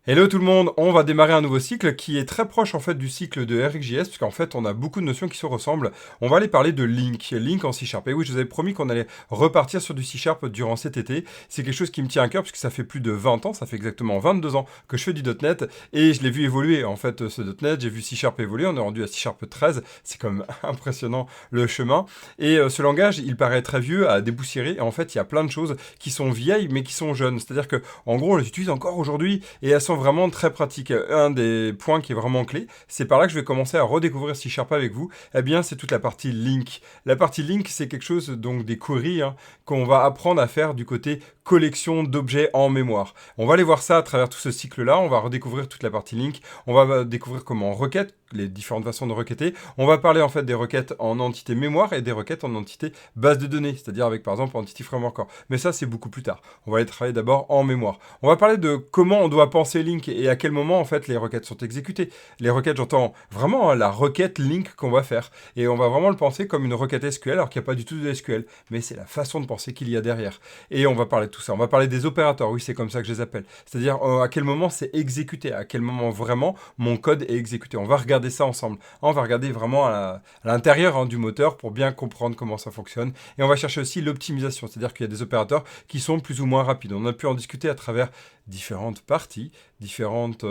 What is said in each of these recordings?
Hello tout le monde, on va démarrer un nouveau cycle qui est très proche en fait du cycle de RxJS parce qu'en fait on a beaucoup de notions qui se ressemblent. On va aller parler de Link en C#. Et oui, je vous avais promis qu'on allait repartir sur du C# durant cet été. C'est quelque chose qui me tient à cœur parce que ça fait plus de 20 ans, ça fait exactement 22 ans que je fais du .NET et je l'ai vu évoluer en fait ce .NET, j'ai vu C# évoluer, on est rendu à C# 13, c'est quand même impressionnant le chemin. Et ce langage, il paraît très vieux, à déboussiérer et en fait il y a plein de choses qui sont vieilles mais qui sont jeunes. C'est-à-dire que en gros on les utilise encore aujourd'hui et elles sont vraiment très pratique. Un des points qui est vraiment clé, c'est par là que je vais commencer à redécouvrir C# avec vous, eh bien c'est toute la partie link. La partie link, c'est quelque chose, donc des queries, qu'on va apprendre à faire du côté collection d'objets en mémoire. On va aller voir ça à travers tout ce cycle-là, on va redécouvrir toute la partie link, on va découvrir comment requête, les différentes façons de requêter. On va parler en fait des requêtes en entité mémoire et des requêtes en entité base de données, c'est-à-dire avec par exemple Entity Framework Core. Mais ça c'est beaucoup plus tard. On va aller travailler d'abord en mémoire. On va parler de comment on doit penser link et à quel moment en fait les requêtes sont exécutées. Les requêtes, j'entends vraiment la requête link qu'on va faire. Et on va vraiment le penser comme une requête SQL alors qu'il n'y a pas du tout de SQL. Mais c'est la façon de penser qu'il y a derrière. Et on va parler de tout ça. On va parler des opérateurs, oui c'est comme ça que je les appelle. C'est-à-dire à quel moment c'est exécuté, à quel moment vraiment mon code est exécuté. On va regarder ça ensemble. On va regarder vraiment à l'intérieur du moteur pour bien comprendre comment ça fonctionne. Et on va chercher aussi l'optimisation, c'est-à-dire qu'il y a des opérateurs qui sont plus ou moins rapides. On a pu en discuter à travers différentes parties, différentes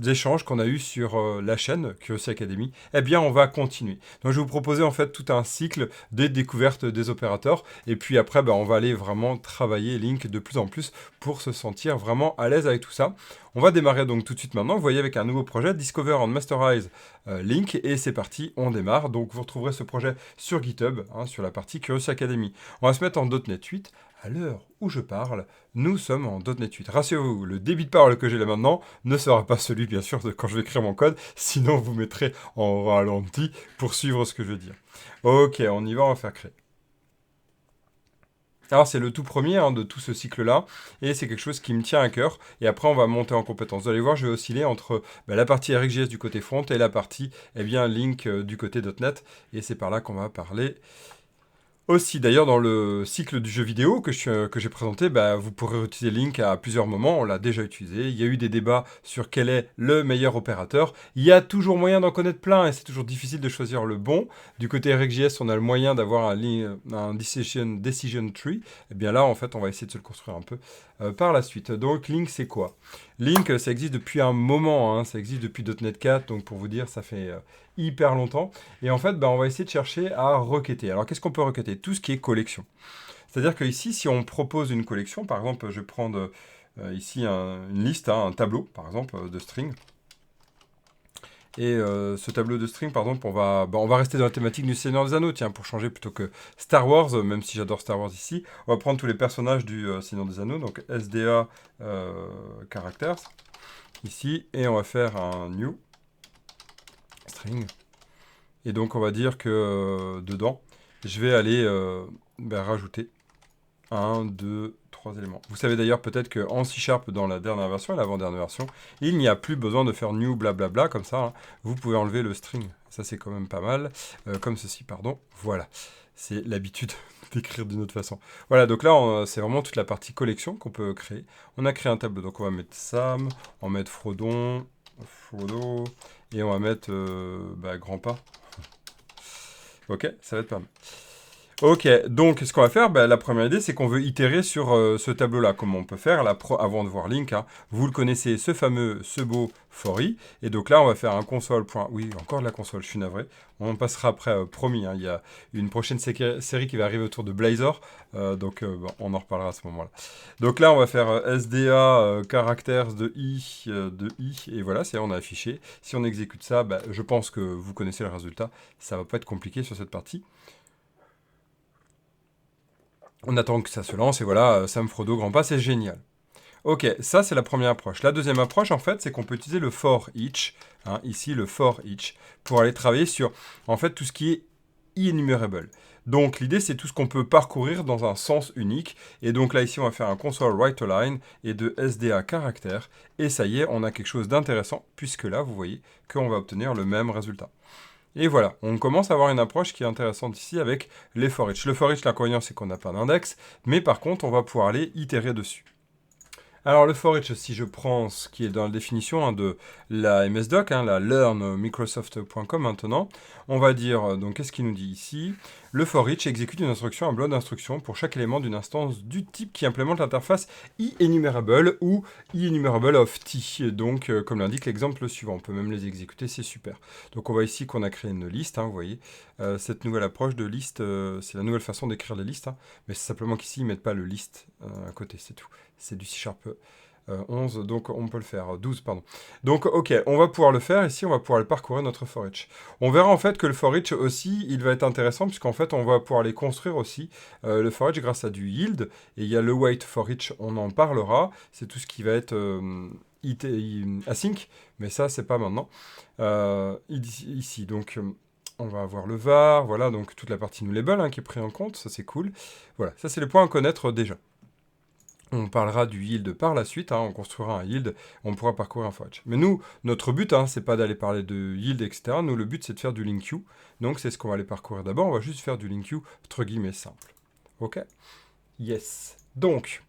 échanges qu'on a eus sur la chaîne Curiosity Academy. Eh bien, on va continuer. Donc, je vais vous proposer en fait tout un cycle de découverte des opérateurs. Et puis après, on va aller vraiment travailler Link de plus en plus pour se sentir vraiment à l'aise avec tout ça. On va démarrer donc tout de suite maintenant. Vous voyez avec un nouveau projet, Discover and Masterize Link. Et c'est parti, on démarre. Donc, vous retrouverez ce projet sur GitHub, sur la partie Curiosity Academy. On va se mettre en .NET 8. À l'heure où je parle, nous sommes en .NET 8. Rassurez-vous, le débit de parole que j'ai là maintenant ne sera pas celui, bien sûr, de quand je vais écrire mon code, sinon vous mettrez en ralenti pour suivre ce que je veux dire. Ok, on y va, on va faire créer. Alors c'est le tout premier de tout ce cycle-là, et c'est quelque chose qui me tient à cœur, et après on va monter en compétence. Vous allez voir, je vais osciller entre la partie RxJS du côté front et la partie Link du côté .NET, et c'est par là qu'on va parler. Aussi, d'ailleurs, dans le cycle du jeu vidéo que j'ai présenté, vous pourrez utiliser Link à plusieurs moments, on l'a déjà utilisé. Il y a eu des débats sur quel est le meilleur opérateur. Il y a toujours moyen d'en connaître plein et c'est toujours difficile de choisir le bon. Du côté RxJS, on a le moyen d'avoir un decision tree. Et bien là, en fait, on va essayer de se le construire un peu par la suite. Donc, Link, c'est quoi? Link, ça existe depuis un moment, ça existe depuis .NET 4, donc pour vous dire, ça fait hyper longtemps. Et en fait, on va essayer de chercher à requêter. Alors, qu'est-ce qu'on peut requêter? Tout ce qui est collection. C'est-à-dire que ici, si on propose une collection, par exemple, je vais prendre ici une liste, un tableau, par exemple, de string. Et ce tableau de string, par exemple, on va rester dans la thématique du Seigneur des Anneaux, tiens, pour changer plutôt que Star Wars, même si j'adore Star Wars ici. On va prendre tous les personnages du Seigneur des Anneaux, donc SDA characters, ici, et on va faire un new string. Et donc, on va dire que dedans, je vais aller rajouter 1, 2, 3 éléments. Vous savez d'ailleurs peut-être qu'en C# dans la dernière version et l'avant-dernière version, il n'y a plus besoin de faire new blablabla comme ça. Vous pouvez enlever le string. Ça, c'est quand même pas mal. Comme ceci, pardon. Voilà. C'est l'habitude d'écrire d'une autre façon. Voilà, donc là, c'est vraiment toute la partie collection qu'on peut créer. On a créé un tableau. Donc, on va mettre Sam, on va mettre Frodo, et on va mettre grand pas. Ok, ça va être pas mal. Ok, donc ce qu'on va faire, la première idée, c'est qu'on veut itérer sur ce tableau-là. Comment on peut faire avant de voir Link, vous le connaissez, ce beau for i. Et donc là, on va faire un console. Oui, encore de la console, je suis navré. On passera après, promis. Il y a une prochaine série qui va arriver autour de Blazor. On en reparlera à ce moment-là. Donc là, on va faire SDA characters de i. Et voilà, on a affiché. Si on exécute ça, je pense que vous connaissez le résultat. Ça va pas être compliqué sur cette partie. On attend que ça se lance et voilà, Sam, Frodo, grand pas, c'est génial. Ok, ça c'est la première approche. La deuxième approche, en fait, c'est qu'on peut utiliser le for each, ici le for each, pour aller travailler sur, en fait, tout ce qui est enumerable. Donc l'idée, c'est tout ce qu'on peut parcourir dans un sens unique. Et donc là, ici, on va faire un console write line et de SDA caractère. Et ça y est, on a quelque chose d'intéressant, puisque là, vous voyez qu'on va obtenir le même résultat. Et voilà, on commence à avoir une approche qui est intéressante ici avec les for each. Le for each, l'inconvénient, c'est qu'on n'a pas d'index, mais par contre, on va pouvoir aller itérer dessus. Alors le for each, si je prends ce qui est dans la définition de la MS-Doc, la learn.microsoft.com maintenant, on va dire, donc qu'est-ce qu'il nous dit ici? Le for each exécute une instruction, un bloc d'instruction pour chaque élément d'une instance du type qui implémente l'interface enumerable ou enumerable of t. Donc comme l'indique l'exemple suivant, on peut même les exécuter, c'est super. Donc on voit ici qu'on a créé une liste, vous voyez. Cette nouvelle approche de liste, c'est la nouvelle façon d'écrire les listes, mais c'est simplement qu'ici ils mettent pas le list à côté, c'est tout. C'est du C# 11, donc on peut le faire, 12, pardon. Donc, ok, on va pouvoir le faire, ici, on va pouvoir le parcourir, notre for each. On verra en fait que le for each aussi, il va être intéressant, puisqu'en fait, on va pouvoir les construire aussi, le for each, grâce à du yield, et il y a le wait for each, on en parlera, c'est tout ce qui va être async, mais ça, c'est pas maintenant. Ici, donc... on va avoir le var, voilà, donc toute la partie nullable qui est pris en compte, ça c'est cool. Voilà, ça c'est les points à connaître déjà. On parlera du yield par la suite, on construira un yield, on pourra parcourir un for each. Mais nous, notre but, c'est pas d'aller parler de yield, etc. Nous, le but, c'est de faire du link queue. Donc, c'est ce qu'on va aller parcourir d'abord. On va juste faire du link queue, entre guillemets, simple. OK? Yes. Donc,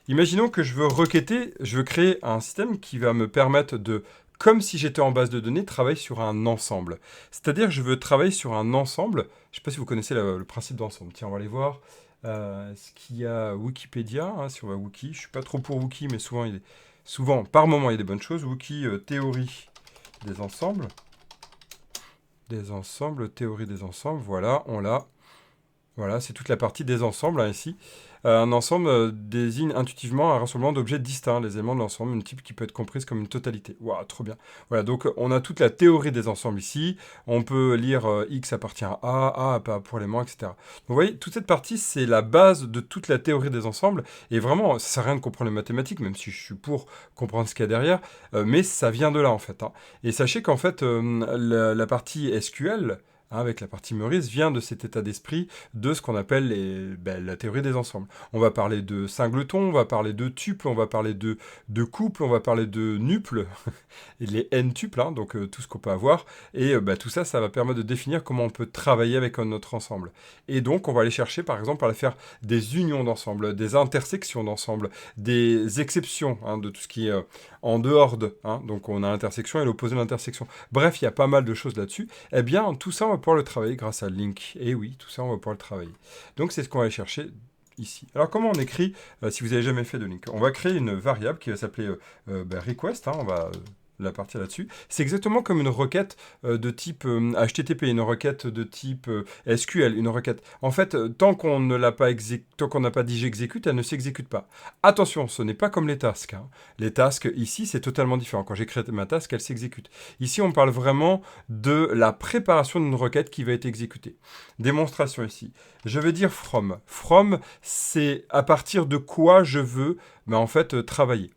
imaginons que je veux requêter, je veux créer un système qui va me permettre de, comme si j'étais en base de données, travailler sur un ensemble. C'est-à-dire, je veux travailler sur un ensemble. Je ne sais pas si vous connaissez le principe d'ensemble. Tiens, on va aller voir. Ce qu'il y a Wikipédia, si on va Wiki, je suis pas trop pour Wiki, mais souvent, par moment, il y a des bonnes choses. Wiki, théorie des ensembles. Théorie des ensembles, voilà, on l'a. Voilà, c'est toute la partie des ensembles, ici. Un ensemble désigne intuitivement un rassemblement d'objets distincts, les éléments de l'ensemble, une type qui peut être comprise comme une totalité. Waouh, trop bien. Voilà, donc on a toute la théorie des ensembles ici. On peut lire X appartient à A pour l'élément, etc. Donc vous voyez, toute cette partie, c'est la base de toute la théorie des ensembles. Et vraiment, ça sert à rien de comprendre les mathématiques, même si je suis pour comprendre ce qu'il y a derrière. Mais ça vient de là, en fait. Et sachez qu'en fait, la partie SQL... avec la partie Meurice, vient de cet état d'esprit de ce qu'on appelle la théorie des ensembles. On va parler de singleton, on va parler de tuple, on va parler de couple, on va parler de nuple, et les n-tuples, donc tout ce qu'on peut avoir. Et tout ça, ça va permettre de définir comment on peut travailler avec notre ensemble. Et donc, on va aller chercher, par exemple, à aller faire des unions d'ensemble, des intersections d'ensemble, des exceptions de tout ce qui est en dehors de. Donc, on a l'intersection et l'opposé de l'intersection. Bref, il y a pas mal de choses là-dessus. Eh bien, tout ça, on va pouvoir le travailler grâce à Link. Et oui, tout ça, on va pouvoir le travailler. Donc, c'est ce qu'on va aller chercher ici. Alors, comment on écrit, si vous n'avez jamais fait de Link? On va créer une variable qui va s'appeler request. On va la partie là-dessus. C'est exactement comme une requête de type HTTP, une requête de type SQL, une requête. En fait, tant qu'on n'a pas dit j'exécute, elle ne s'exécute pas. Attention, ce n'est pas comme les tasks. Les tasks, ici, c'est totalement différent. Quand j'ai créé ma task, elle s'exécute. Ici, on parle vraiment de la préparation d'une requête qui va être exécutée. Démonstration ici. Je vais dire from. From, c'est à partir de quoi je veux, en fait, travailler.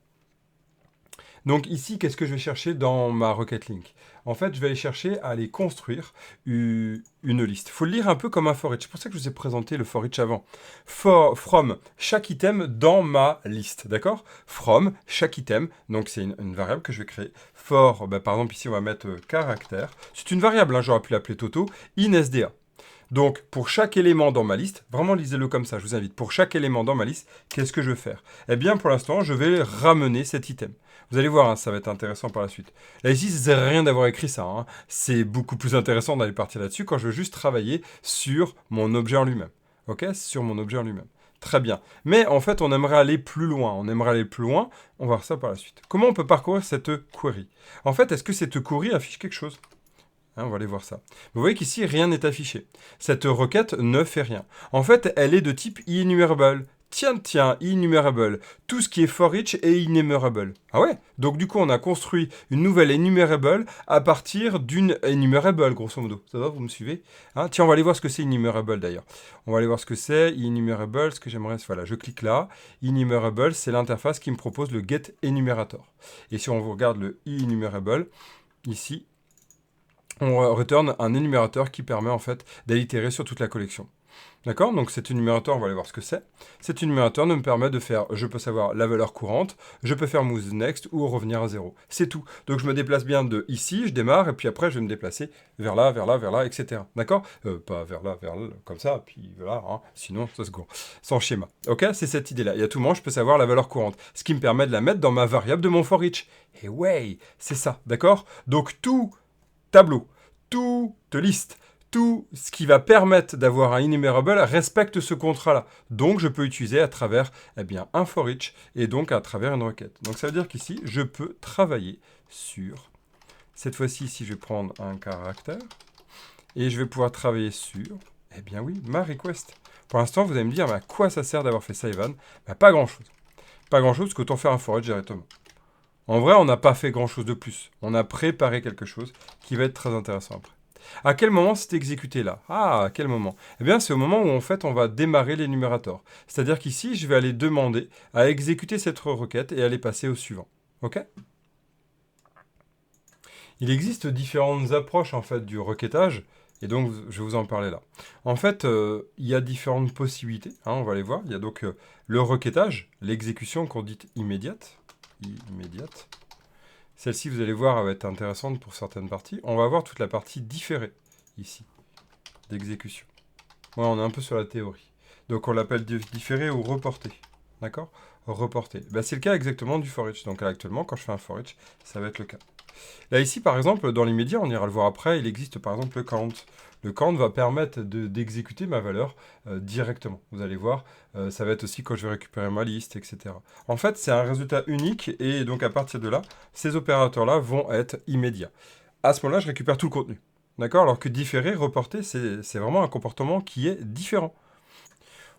Donc ici, qu'est-ce que je vais chercher dans ma requête link? En fait, je vais aller chercher à aller construire une liste. Il faut le lire un peu comme un for each. C'est pour ça que je vous ai présenté le for each avant. From chaque item dans ma liste, d'accord? From chaque item, donc c'est une variable que je vais créer. For, par exemple ici on va mettre caractère. C'est une variable, j'aurais pu l'appeler Toto, in SDA. Donc, pour chaque élément dans ma liste, vraiment lisez-le comme ça, je vous invite. Pour chaque élément dans ma liste, qu'est-ce que je vais faire? Eh bien, pour l'instant, je vais ramener cet item. Vous allez voir, ça va être intéressant par la suite. Là, ici, ça ne sert à rien d'avoir écrit ça. C'est beaucoup plus intéressant d'aller partir là-dessus quand je veux juste travailler sur mon objet en lui-même. OK? Sur mon objet en lui-même. Très bien. Mais en fait, on aimerait aller plus loin. On va voir ça par la suite. Comment on peut parcourir cette query? En fait, est-ce que cette query affiche quelque chose? On va aller voir ça. Vous voyez qu'ici, rien n'est affiché. Cette requête ne fait rien. En fait, elle est de type enumerable. Tiens, enumerable. Tout ce qui est for each est enumerable. Ah ouais? Donc du coup, on a construit une nouvelle enumerable à partir d'une enumerable, grosso modo. Ça va, vous me suivez? Tiens, on va aller voir ce que c'est enumerable d'ailleurs. On va aller voir ce que c'est. Enumerable, ce que j'aimerais... Voilà, je clique là. Enumerable, c'est l'interface qui me propose le get enumerator. Et si on vous regarde le enumerable, ici, on return un énumérateur qui permet en fait d'aller itérer sur toute la collection. D'accord? Donc cet énumérateur, on va aller voir ce que c'est. Cet énumérateur me permet de faire, je peux savoir la valeur courante, je peux faire move next ou revenir à 0. C'est tout. Donc je me déplace bien de ici, je démarre, et puis après je vais me déplacer vers là, vers là, vers là, etc. D'accord? Pas vers là, comme ça, puis voilà, hein, sinon ça se gourre. Sans schéma. Ok? C'est cette idée-là. Et à tout moment, je peux savoir la valeur courante, ce qui me permet de la mettre dans ma variable de mon for each. Et ouais, c'est ça, d'accord? Donc tout tableau, toute liste, tout ce qui va permettre d'avoir un enumerable respecte ce contrat-là. Donc, je peux utiliser à travers un for each et donc à travers une requête. Donc, ça veut dire qu'ici, je peux travailler sur... Cette fois-ci, ici, je vais prendre un caractère et je vais pouvoir travailler sur... ma request. Pour l'instant, vous allez me dire, mais à quoi ça sert d'avoir fait ça, Evan? Pas grand-chose. Pas grand-chose, parce qu'autant faire un for each directement. En vrai, on n'a pas fait grand-chose de plus. On a préparé quelque chose qui va être très intéressant après. À quel moment c'est exécuté là? Ah, à quel moment? C'est au moment où en fait on va démarrer l'énumérateur. C'est-à-dire qu'ici, je vais aller demander à exécuter cette requête et aller passer au suivant. Ok? Il existe différentes approches en fait du requêtage, et donc je vais vous en parler là. En fait, il y a différentes possibilités, hein, on va les voir. Il y a donc le requêtage, l'exécution qu'on dit immédiate. Celle-ci, vous allez voir, elle va être intéressante pour certaines parties. On va voir toute la partie différée, ici, d'exécution. On est un peu sur la théorie. Donc, on l'appelle différé ou reporté. D'accord? Reporté. C'est le cas exactement du for each. Donc, actuellement, quand je fais un for each, ça va être le cas. Là, ici, par exemple, dans l'immédiat, on ira le voir après, il existe par exemple le count. Le count va permettre d'exécuter ma valeur directement. Vous allez voir, ça va être aussi quand je vais récupérer ma liste, etc. En fait, c'est un résultat unique, et donc à partir de là, ces opérateurs-là vont être immédiats. À ce moment-là, je récupère tout le contenu. D'accord? Alors que différer, reporter, c'est vraiment un comportement qui est différent.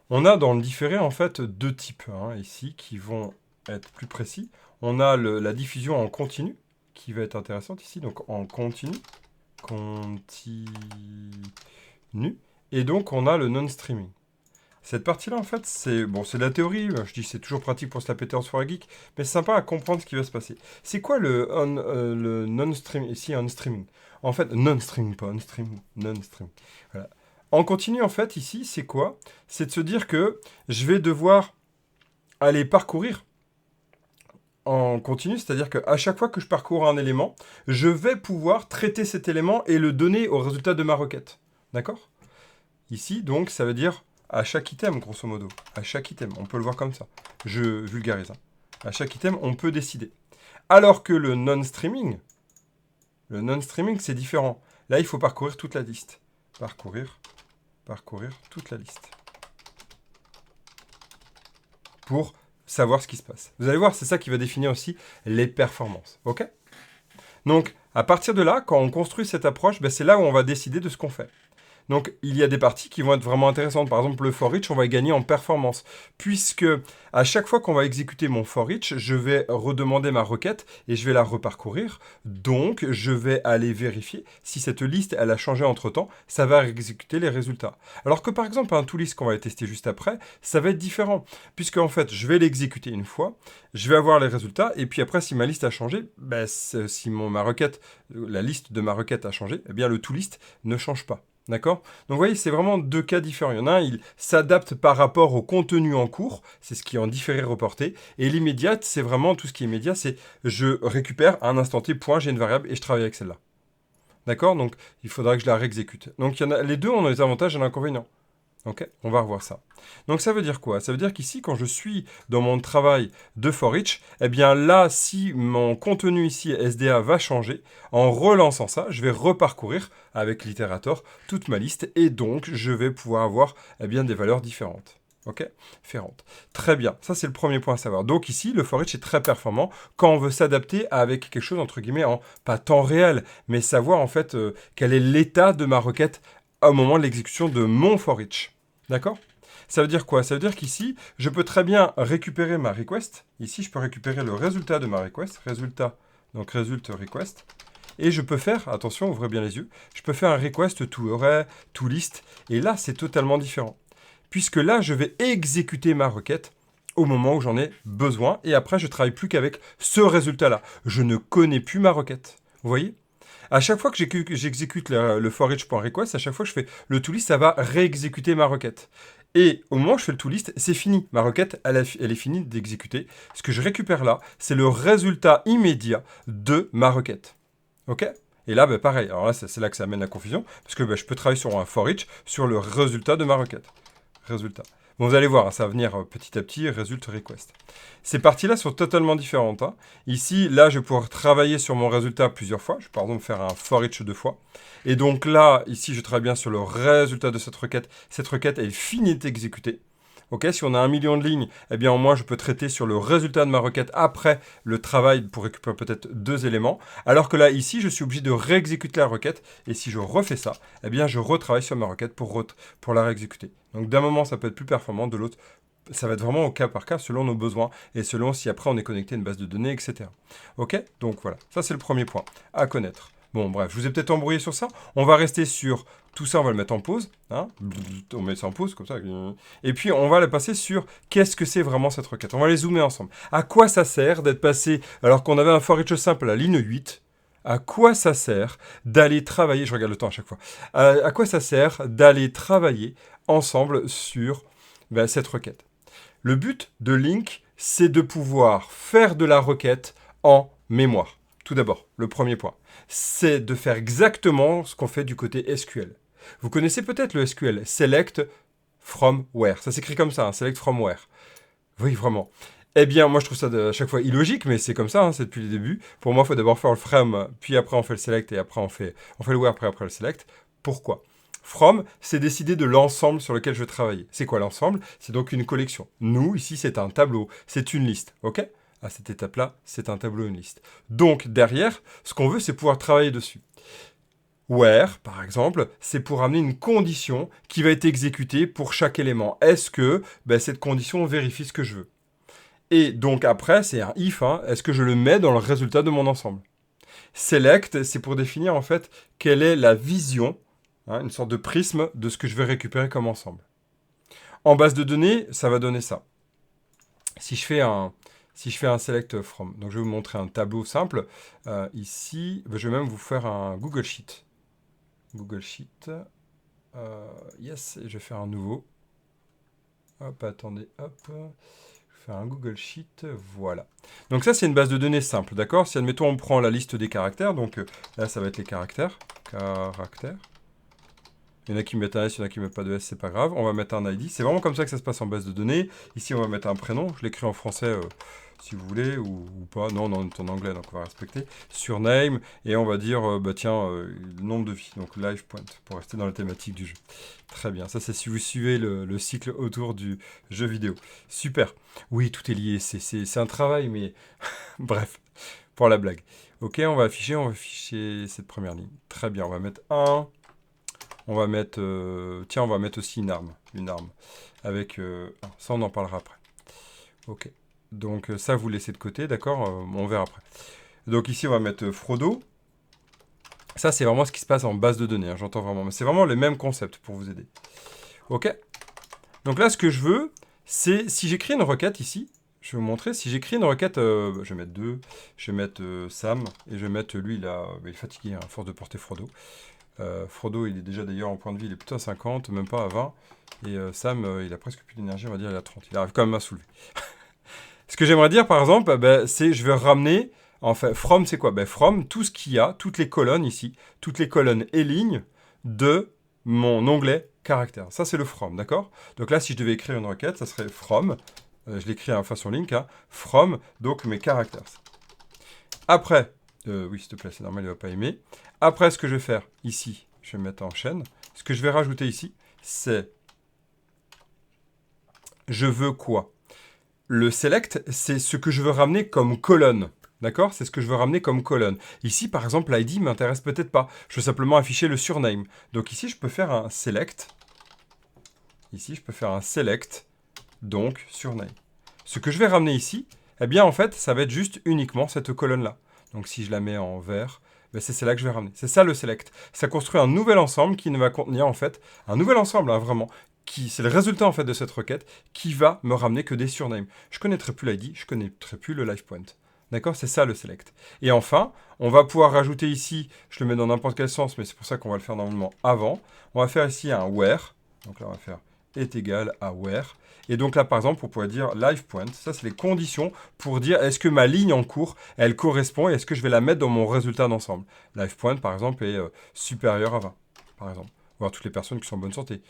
On a dans le différé, en fait, deux types, hein, ici, qui vont être plus précis. On a la diffusion en continu, qui va être intéressante ici, donc en continu. Et donc, on a le non-streaming. Cette partie-là, en fait, c'est de la théorie. Je dis c'est toujours pratique pour se la péter en soirée geek, mais c'est sympa à comprendre ce qui va se passer. C'est quoi le non-streaming? Ici, on-streaming. En fait, non-streaming, pas on-streaming. Non-streaming. Voilà. En continu, en fait, ici, c'est quoi? C'est de se dire que je vais devoir aller parcourir en continu, c'est-à-dire qu'à chaque fois que je parcours un élément, je vais pouvoir traiter cet élément et le donner au résultat de ma requête. D'accord? Ici, donc, ça veut dire à chaque item, grosso modo. À chaque item, on peut le voir comme ça. Je vulgarise. À chaque item, on peut décider. Alors que le non-streaming, c'est différent. Là, il faut parcourir toute la liste. Parcourir toute la liste. Pour savoir ce qui se passe. Vous allez voir, c'est ça qui va définir aussi les performances. Ok? Donc, à partir de là, quand on construit cette approche, c'est là où on va décider de ce qu'on fait. Donc, il y a des parties qui vont être vraiment intéressantes. Par exemple, le for each, on va gagner en performance. Puisque, à chaque fois qu'on va exécuter mon for each, je vais redemander ma requête et je vais la reparcourir. Donc, je vais aller vérifier si cette liste, elle a changé entre-temps. Ça va exécuter les résultats. Alors que, par exemple, un toList qu'on va tester juste après, ça va être différent. Puisque, en fait, je vais l'exécuter une fois, je vais avoir les résultats, et puis après, si ma liste a changé, si ma requête, la liste de ma requête a changé, le toList ne change pas. D'accord? Donc vous voyez, c'est vraiment deux cas différents. Il y en a un, il s'adapte par rapport au contenu en cours, c'est ce qui est en différé reporté, et l'immédiate, c'est vraiment tout ce qui est immédiat, c'est je récupère à un instant T, point, j'ai une variable et je travaille avec celle-là. D'accord? Donc il faudra que je la réexécute. Donc les deux ont les avantages et l'inconvénient. Ok, on va revoir ça. Donc ça veut dire quoi? Ça veut dire qu'ici, quand je suis dans mon travail de for each, là, si mon contenu ici SDA va changer, en relançant ça, je vais reparcourir avec l'itérateur toute ma liste et donc je vais pouvoir avoir des valeurs différentes. Ok? Différentes. Très bien, ça c'est le premier point à savoir. Donc ici, le for each est très performant quand on veut s'adapter avec quelque chose, entre guillemets, en pas temps réel, mais savoir en fait quel est l'état de ma requête au moment de l'exécution de mon for each. D'accord? Ça veut dire quoi? Ça veut dire qu'ici, je peux très bien récupérer ma request. Ici, je peux récupérer le résultat de ma request. Donc result request. Et je peux faire, attention, ouvrez bien les yeux, je peux faire un request to array, to list. Et là, c'est totalement différent. Puisque là, je vais exécuter ma requête au moment où j'en ai besoin. Et après, je ne travaille plus qu'avec ce résultat-là. Je ne connais plus ma requête. Vous voyez? À chaque fois que j'exécute le forEach.request, à chaque fois que je fais le toList, ça va réexécuter ma requête. Et au moment où je fais le toList, c'est fini. Ma requête, elle est finie d'exécuter. Ce que je récupère là, c'est le résultat immédiat de ma requête. OK? Et là, bah, pareil. Alors là, c'est là que ça amène la confusion, parce que bah, je peux travailler sur un forEach, sur le résultat de ma requête. Résultat. Bon, vous allez voir, hein, ça va venir petit à petit, résultat request. Ces parties-là sont totalement différentes. Hein. Ici, là, je vais pouvoir travailler sur mon résultat plusieurs fois. Je vais par exemple faire un for each 2 fois. Et donc là, ici, je travaille bien sur le résultat de cette requête. Cette requête, elle finit d'exécuter. Ok, si on a 1 million de lignes, eh bien, au moins, je peux traiter sur le résultat de ma requête après le travail pour récupérer peut-être 2 éléments. Alors que là, ici, je suis obligé de réexécuter la requête. Et si je refais ça, eh bien, je retravaille sur ma requête pour la réexécuter. Donc, d'un moment, ça peut être plus performant, de l'autre, ça va être vraiment au cas par cas, selon nos besoins et selon si après on est connecté à une base de données, etc. Ok? Donc voilà, ça c'est le premier point à connaître. Bon, bref, je vous ai peut-être embrouillé sur ça. On va rester sur tout ça, on va le mettre en pause. Hein, on met ça en pause, comme ça. Et puis, on va le passer sur qu'est-ce que c'est vraiment cette requête. On va les zoomer ensemble. À quoi ça sert d'être passé, alors qu'on avait un for each simple à la ligne 8, à quoi ça sert d'aller travailler, je regarde le temps à chaque fois, à quoi ça sert d'aller travailler ensemble sur cette requête. Le but de Link, c'est de pouvoir faire de la requête en mémoire. Tout d'abord, le premier point, c'est de faire exactement ce qu'on fait du côté SQL. Vous connaissez peut-être le SQL, Select from Where. Ça s'écrit comme ça, hein, Select from Where. Oui, vraiment. Eh bien, moi, je trouve ça à chaque fois illogique, mais c'est comme ça, hein, c'est depuis le début. Pour moi, il faut d'abord faire le from, puis après, on fait le select, et après, on fait le where, après le select. Pourquoi ? From, c'est décider de l'ensemble sur lequel je vais travailler. C'est quoi l'ensemble ? C'est donc une collection. Nous, ici, c'est un tableau, c'est une liste, ok ? À cette étape-là, c'est un tableau, une liste. Donc, derrière, ce qu'on veut, c'est pouvoir travailler dessus. Where, par exemple, c'est pour amener une condition qui va être exécutée pour chaque élément. Est-ce que cette condition vérifie ce que je veux ? Et donc après, c'est un if, hein, est-ce que je le mets dans le résultat de mon ensemble ? Select, c'est pour définir en fait quelle est la vision, hein, une sorte de prisme de ce que je vais récupérer comme ensemble. En base de données, ça va donner ça. Si je fais un select from, donc je vais vous montrer un tableau simple. Ici, je vais même vous faire un Google Sheet. Google Sheet. Yes, et je vais faire un nouveau. Hop, attendez, hop. Un Google Sheet, voilà. Donc ça, c'est une base de données simple, d'accord ? Si, admettons, on prend la liste des caractères, donc là, ça va être les caractères. Il y en a qui mettent un S, il y en a qui mettent pas de S, c'est pas grave. On va mettre un ID. C'est vraiment comme ça que ça se passe en base de données. Ici, on va mettre un prénom. Je l'écris en français, si vous voulez, ou pas. Non, c'est en anglais, donc on va respecter. Surname, et on va dire, le nombre de vies. Donc live point, pour rester dans la thématique du jeu. Très bien. Ça, c'est si vous suivez le cycle autour du jeu vidéo. Super. Oui, tout est lié. C'est un travail, mais bref, pour la blague. Ok, on va afficher cette première ligne. Très bien, on va mettre 1. On va mettre, on va mettre aussi une arme. Avec, ça, on en parlera après. Ok. Donc ça, vous laissez de côté, d'accord ? On verra après. Donc ici, on va mettre Frodo. Ça, c'est vraiment ce qui se passe en base de données, hein, j'entends vraiment. Mais c'est vraiment le même concept pour vous aider. Ok ? Donc là, ce que je veux, c'est, si j'écris une requête ici, je vais vous montrer, si j'écris une requête, je vais mettre 2, je vais mettre Sam, et je vais mettre lui, il est fatigué, hein, à force de porter Frodo. Frodo, il est déjà d'ailleurs en point de vie, il est plutôt à 50, même pas à 20. Et Sam, il a presque plus d'énergie, on va dire, il a 30. Il arrive quand même à soulever. Ce que j'aimerais dire, par exemple, c'est je vais ramener, en fait, from, c'est quoi ? From, tout ce qu'il y a, toutes les colonnes ici, toutes les colonnes et lignes de mon onglet caractère. Ça, c'est le from, d'accord ? Donc là, si je devais écrire une requête, ça serait from, je l'écris à façon link, hein, from, donc mes caractères. Après, oui, s'il te plaît, c'est normal, il ne va pas aimer. Après, ce que je vais faire ici, je vais mettre en chaîne. Ce que je vais rajouter ici, c'est je veux quoi ? Le select, c'est ce que je veux ramener comme colonne. D'accord ? C'est ce que je veux ramener comme colonne. Ici, par exemple, l'ID ne m'intéresse peut-être pas. Je veux simplement afficher le surname. Donc ici, je peux faire un select. Ici, je peux faire un select, donc surname. Ce que je vais ramener ici, eh bien, en fait, ça va être juste uniquement cette colonne-là. Donc si je la mets en vert, c'est celle-là que je vais ramener. C'est ça le select. Ça construit un nouvel ensemble qui ne va contenir en fait un nouvel ensemble, hein, vraiment. C'est le résultat en fait de cette requête qui va me ramener que des surnames. Je ne connaîtrai plus l'ID, je ne connaîtrai plus le live point. D'accord? C'est ça le select. Et enfin, on va pouvoir rajouter ici, je le mets dans n'importe quel sens, mais c'est pour ça qu'on va le faire normalement avant. On va faire ici un where. Donc là, on va faire est égal à where. Et donc là, par exemple, on pourrait dire live point. Ça, c'est les conditions pour dire est-ce que ma ligne en cours, elle correspond et est-ce que je vais la mettre dans mon résultat d'ensemble. Live point, par exemple, est supérieur à 20, par exemple. Voir toutes les personnes qui sont en bonne santé,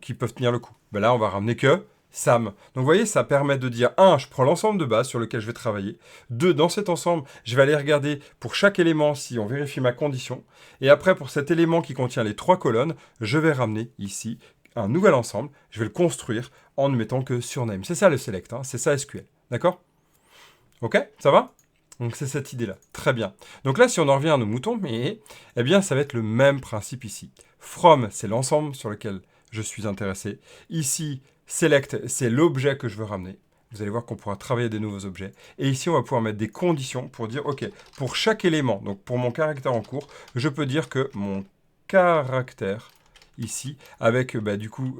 qui peuvent tenir le coup. Ben là, on va ramener que Sam. Donc vous voyez, ça permet de dire, 1, je prends l'ensemble de base sur lequel je vais travailler. 2, dans cet ensemble, je vais aller regarder pour chaque élément si on vérifie ma condition. Et après, pour cet élément qui contient les 3 colonnes, je vais ramener ici un nouvel ensemble. Je vais le construire en ne mettant que surname. C'est ça le select, hein, c'est ça SQL. D'accord? Ok? Ça va? Donc c'est cette idée-là. Très bien. Donc là, si on en revient à nos moutons, eh bien, ça va être le même principe ici. From, c'est l'ensemble sur lequel je suis intéressé. Ici, select, c'est l'objet que je veux ramener. Vous allez voir qu'on pourra travailler des nouveaux objets. Et ici, on va pouvoir mettre des conditions pour dire, OK, pour chaque élément, donc pour mon caractère en cours, je peux dire que mon caractère, ici, avec, du coup,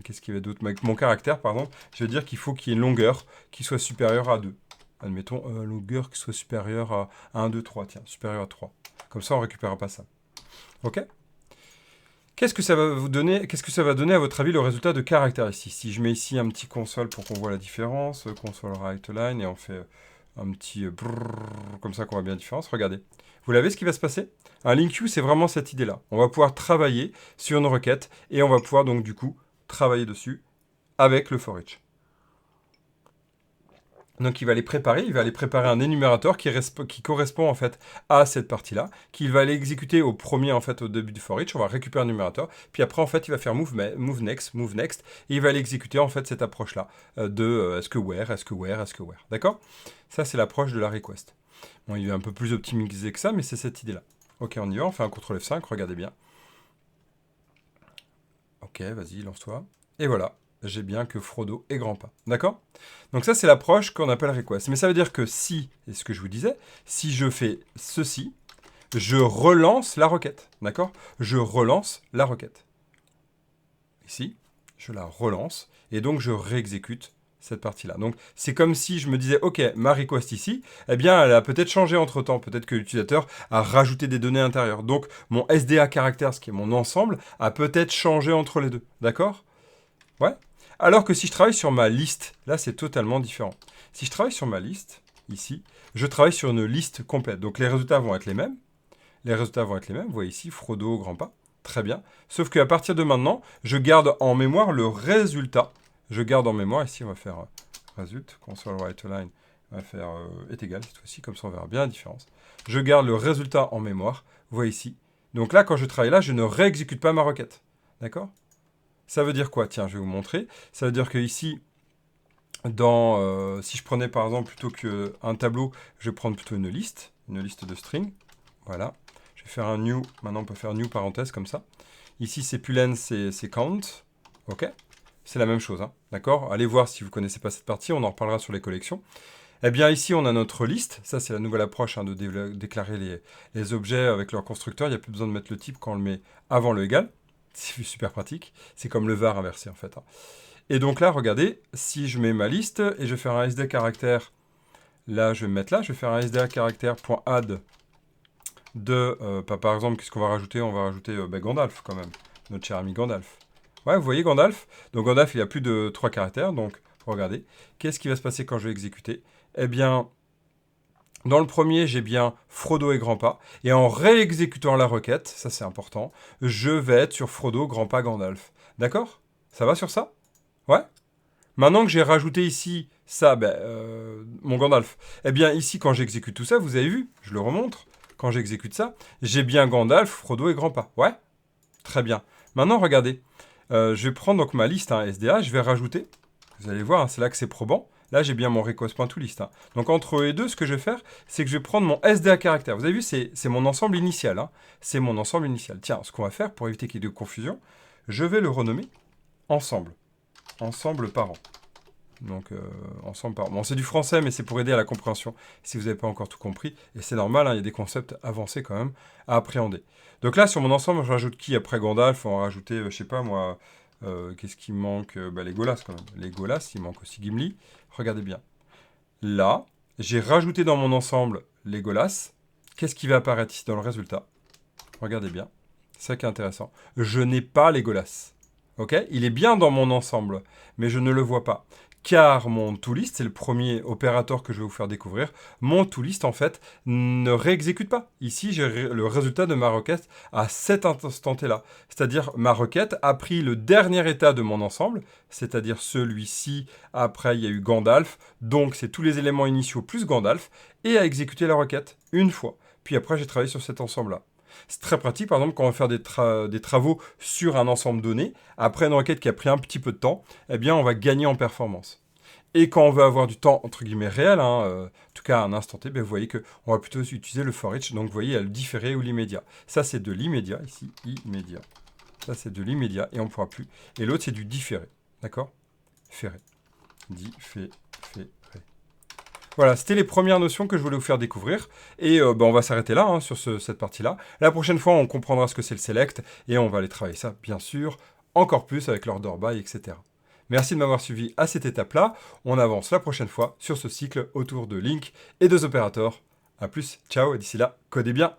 qu'est-ce qu'il y avait d'autre? Avec mon caractère, pardon, je veux dire qu'il faut qu'il y ait une longueur qui soit supérieure à 2. Admettons, longueur qui soit supérieure à 1, 2, 3. Tiens, supérieure à 3. Comme ça, on ne récupérera pas ça. OK? Qu'est-ce que ça va vous donner? Qu'est-ce que ça va donner, à votre avis, le résultat de caractère ici? Si je mets ici un petit console pour qu'on voit la différence, console right line, et on fait un petit brrr, comme ça qu'on voit bien la différence. Regardez. Vous l'avez, ce qui va se passer? Un link queue, c'est vraiment cette idée-là. On va pouvoir travailler sur une requête, et on va pouvoir donc, du coup, travailler dessus avec le for each. Donc il va aller préparer un énumérateur qui correspond en fait à cette partie-là, qu'il va aller exécuter au premier en fait au début du for each. On va récupérer un numérateur, puis après en fait il va faire move next, et il va aller exécuter en fait cette approche-là de est-ce que where. D'accord? Ça c'est l'approche de la request. Bon, il est un peu plus optimisé que ça, mais c'est cette idée-là. Ok, on y va, on fait un CTRL F5, regardez bien. Ok, vas-y, lance-toi. Et voilà. J'ai bien que Frodo et grand pas. D'accord? Donc ça, c'est l'approche qu'on appelle request. Mais ça veut dire que si, et ce que je vous disais, si je fais ceci, je relance la requête. D'accord? Je relance la requête. Ici, je la relance, et donc je réexécute cette partie-là. Donc c'est comme si je me disais, ok, ma request ici, eh bien, elle a peut-être changé entre-temps. Peut-être que l'utilisateur a rajouté des données intérieures. Donc mon SDA caractère, ce qui est mon ensemble, a peut-être changé entre les deux. D'accord? Ouais. Alors que si je travaille sur ma liste, là c'est totalement différent. Si je travaille sur ma liste, ici, je travaille sur une liste complète. Donc les résultats vont être les mêmes. Vous voyez ici, Frodo, grand pas. Très bien. Sauf qu'à partir de maintenant, je garde en mémoire le résultat. Je garde en mémoire, ici on va faire result, console write line, on va faire est égal cette fois-ci, comme ça on verra bien la différence. Je garde le résultat en mémoire, vous voyez ici. Donc là, quand je travaille là, je ne réexécute pas ma requête. D'accord? Ça veut dire quoi? Tiens, je vais vous montrer. Ça veut dire que ici, si je prenais par exemple plutôt qu'un tableau, je vais prendre plutôt une liste de string. Voilà. Je vais faire un new. Maintenant, on peut faire new parenthèse comme ça. Ici, c'est pulen, c'est count. OK? C'est la même chose, hein, d'accord? Allez voir si vous ne connaissez pas cette partie, on en reparlera sur les collections. Eh bien, ici, on a notre liste. Ça, c'est la nouvelle approche de déclarer les objets avec leur constructeur. Il n'y a plus besoin de mettre le type quand on le met avant le égal. C'est super pratique. C'est comme le var inversé, en fait. Hein. Et donc là, regardez, si je mets ma liste et je vais faire un SD caractère, là, je vais me mettre là, je vais faire un SDA caractère.add de, par exemple, qu'est-ce qu'on va rajouter? On va rajouter Gandalf, quand même, notre cher ami Gandalf. Ouais, vous voyez Gandalf? Donc Gandalf, il a plus de 3 caractères, donc regardez. Qu'est-ce qui va se passer quand je vais exécuter? Eh bien, dans le premier, j'ai bien Frodo et grand pas. Et en réexécutant la requête, ça c'est important, je vais être sur Frodo, grand pas, Gandalf. D'accord? Ça va sur ça? Ouais? Maintenant que j'ai rajouté ici ça, mon Gandalf, eh bien ici, quand j'exécute tout ça, vous avez vu, je le remontre, quand j'exécute ça, j'ai bien Gandalf, Frodo et grand pas. Ouais? Très bien. Maintenant, regardez. Je vais prendre donc ma liste SDA, je vais rajouter. Vous allez voir, hein, c'est là que c'est probant. Là, j'ai bien mon request.toList. Hein. Donc, entre eux et deux, ce que je vais faire, c'est que je vais prendre mon SDA caractère. Vous avez vu, c'est mon ensemble initial. Hein. C'est mon ensemble initial. Tiens, ce qu'on va faire, pour éviter qu'il y ait de confusion, je vais le renommer ensemble. Ensemble parent. Donc, ensemble parent. Bon, c'est du français, mais c'est pour aider à la compréhension, si vous n'avez pas encore tout compris. Et c'est normal, hein, il y a des concepts avancés quand même à appréhender. Donc là, sur mon ensemble, je rajoute qui après Gandalf? On va rajouter, je sais pas moi, qu'est-ce qui manque? Les Golas quand même. Les Golas, il manque aussi Gimli. Regardez bien. Là, J'ai rajouté dans mon ensemble Legolas. Qu'est-ce qui va apparaître ici dans le résultat? Regardez bien. C'est ça qui est intéressant. Je n'ai pas Legolas. Ok? Il est bien dans mon ensemble, mais je ne le vois pas. Car mon toolist, c'est le premier opérateur que je vais vous faire découvrir, mon toolist, en fait, ne réexécute pas. Ici, j'ai le résultat de ma requête à cet instant là. C'est-à-dire, ma requête a pris le dernier état de mon ensemble, c'est-à-dire celui-ci, après, il y a eu Gandalf, donc c'est tous les éléments initiaux plus Gandalf, et a exécuté la requête une fois. Puis après, j'ai travaillé sur cet ensemble-là. C'est très pratique, par exemple, quand on va faire des travaux sur un ensemble donné, après une requête qui a pris un petit peu de temps, eh bien, on va gagner en performance. Et quand on veut avoir du temps, entre guillemets, réel, en tout cas à un instant T, ben, vous voyez qu'on va plutôt utiliser le for each, donc vous voyez, il y a le différé ou l'immédiat. Ça, c'est de l'immédiat, ici, immédiat. Ça, c'est de l'immédiat, et on ne pourra plus. Et l'autre, c'est du différé, d'accord? Différé. Différé. Voilà, c'était les premières notions que je voulais vous faire découvrir. Et on va s'arrêter là, sur cette partie-là. La prochaine fois, on comprendra ce que c'est le select. Et on va aller travailler ça, bien sûr, encore plus avec l'order by, etc. Merci de m'avoir suivi à cette étape-là. On avance la prochaine fois sur ce cycle autour de Link et deux opérateurs. A plus, ciao, et d'ici là, codez bien.